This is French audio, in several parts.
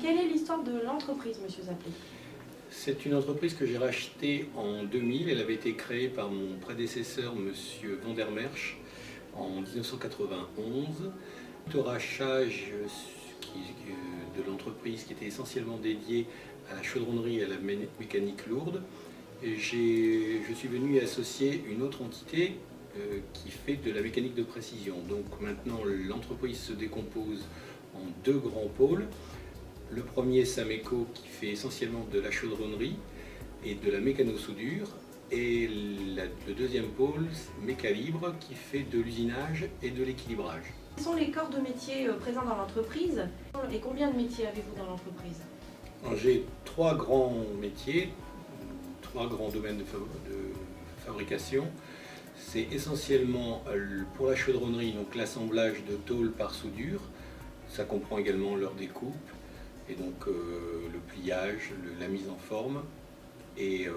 quelle est l'histoire de l'entreprise, Monsieur Zappé? C'est une entreprise que j'ai rachetée en 2000. Elle avait été créée par mon prédécesseur, Monsieur Van der Merch, en 1991. Le rachat de l'entreprise qui était essentiellement dédiée à la chaudronnerie et à la mécanique lourde. Et je suis venu y associer une autre entité qui fait de la mécanique de précision. Donc maintenant, l'entreprise se décompose en deux grands pôles. Le premier, Sameco, qui fait essentiellement de la chaudronnerie et de la mécano-soudure. Et le deuxième pôle, Mécalibre, qui fait de l'usinage et de l'équilibrage. Quels sont les corps de métier présents dans l'entreprise et combien de métiers avez-vous dans l'entreprise? J'ai trois grands métiers, trois grands domaines de fabrication. C'est essentiellement pour la chaudronnerie, donc l'assemblage de tôles par soudure. Ça comprend également leur découpe et donc le pliage, la mise en forme et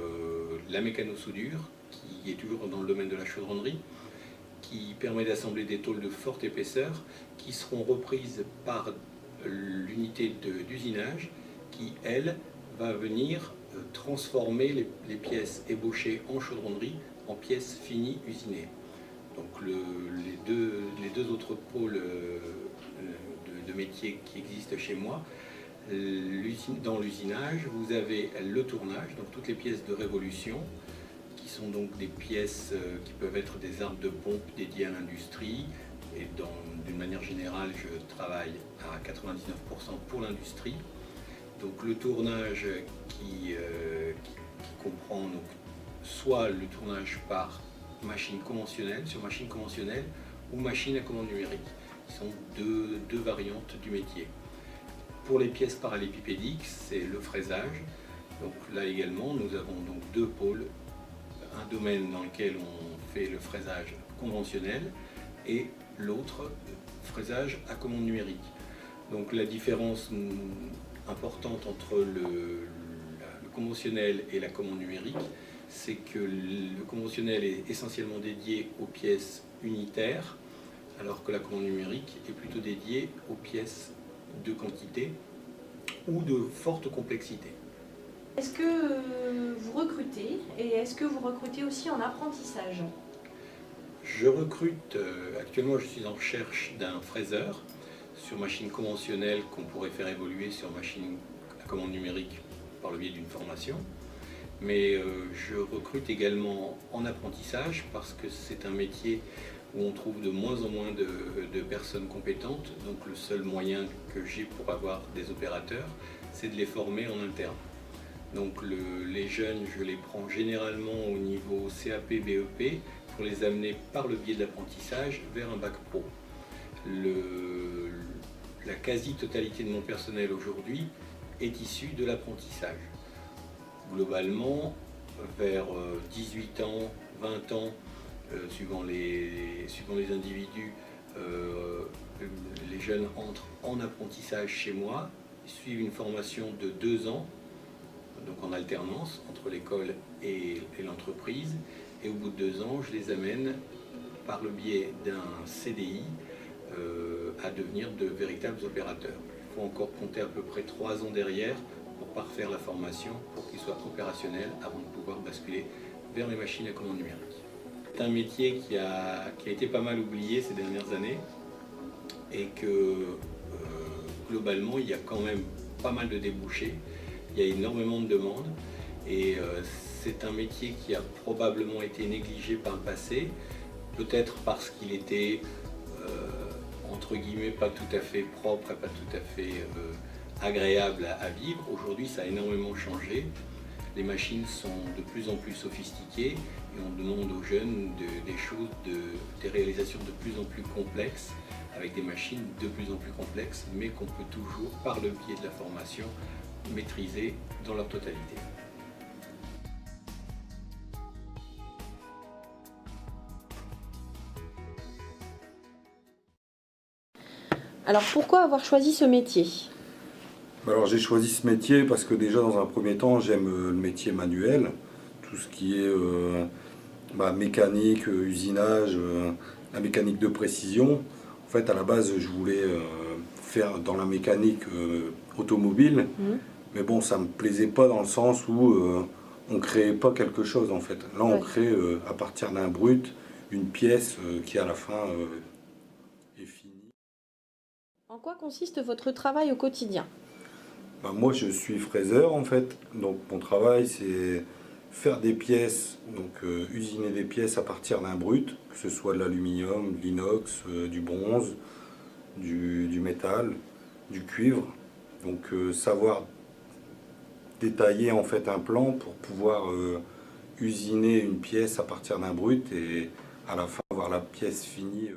la mécano-soudure qui est toujours dans le domaine de la chaudronnerie, qui permet d'assembler des tôles de forte épaisseur qui seront reprises par l'unité d'usinage qui, elle, va venir transformer les pièces ébauchées en chaudronnerie en pièces finies usinées. Donc les deux autres pôles de métiers qui existent chez moi, dans l'usinage, vous avez le tournage, donc toutes les pièces de révolution, qui sont donc des pièces qui peuvent être des armes de pompe dédiées à l'industrie. Et d'une manière générale, je travaille à 99% pour l'industrie. Donc le tournage qui comprend donc soit le tournage par machine conventionnelle, sur machine conventionnelle, ou machine à commande numérique, qui sont deux variantes du métier. Pour les pièces parallépipédiques, c'est le fraisage. Donc là également, nous avons donc deux pôles. Un domaine dans lequel on fait le fraisage conventionnel et l'autre, fraisage à commande numérique. Donc la différence importante entre le conventionnel et la commande numérique, c'est que le conventionnel est essentiellement dédié aux pièces unitaires, alors que la commande numérique est plutôt dédiée aux pièces de quantité ou de forte complexité. Est-ce que vous recrutez et est-ce que vous recrutez aussi en apprentissage? Je recrute, actuellement je suis en recherche d'un fraiseur sur machine conventionnelle qu'on pourrait faire évoluer sur machine à commande numérique par le biais d'une formation. Mais je recrute également en apprentissage parce que c'est un métier où on trouve de moins en moins de personnes compétentes. Donc le seul moyen que j'ai pour avoir des opérateurs, c'est de les former en interne. Donc les jeunes, je les prends généralement au niveau CAP, BEP pour les amener par le biais de l'apprentissage vers un bac pro. La quasi-totalité de mon personnel aujourd'hui est issue de l'apprentissage. Globalement, vers 18 ans, 20 ans, suivant les individus, les jeunes entrent en apprentissage chez moi, suivent une formation de 2 ans, donc en alternance entre l'école et l'entreprise, et au bout de 2 ans, je les amène par le biais d'un CDI à devenir de véritables opérateurs. Il faut encore compter à peu près 3 ans derrière pour parfaire la formation, pour qu'ils soient opérationnels avant de pouvoir basculer vers les machines à commande numérique. C'est un métier qui a été pas mal oublié ces dernières années et que globalement il y a quand même pas mal de débouchés, il y a énormément de demandes et c'est un métier qui a probablement été négligé par le passé, peut-être parce qu'il était entre guillemets pas tout à fait propre et pas tout à fait agréable à vivre. Aujourd'hui ça a énormément changé, les machines sont de plus en plus sophistiquées et on demande aux jeunes des choses, des réalisations de plus en plus complexes avec des machines de plus en plus complexes mais qu'on peut toujours par le biais de la formation maîtriser dans leur totalité. Alors pourquoi avoir choisi ce métier? Alors j'ai choisi ce métier parce que déjà dans un premier temps j'aime le métier manuel, tout ce qui est mécanique, usinage, la mécanique de précision. En fait à la base je voulais faire dans la mécanique automobile. Mais bon, ça me plaisait pas dans le sens où on créait pas quelque chose en fait. Là, on crée à partir d'un brut une pièce qui à la fin est finie. En quoi consiste votre travail au quotidien? Ben, moi, je suis fraiseur en fait. Donc, mon travail, c'est faire des pièces, donc usiner des pièces à partir d'un brut, que ce soit de l'aluminium, de l'inox, du bronze, du métal, du cuivre. Donc, savoir détailler en fait un plan pour pouvoir usiner une pièce à partir d'un brut et à la fin avoir la pièce finie.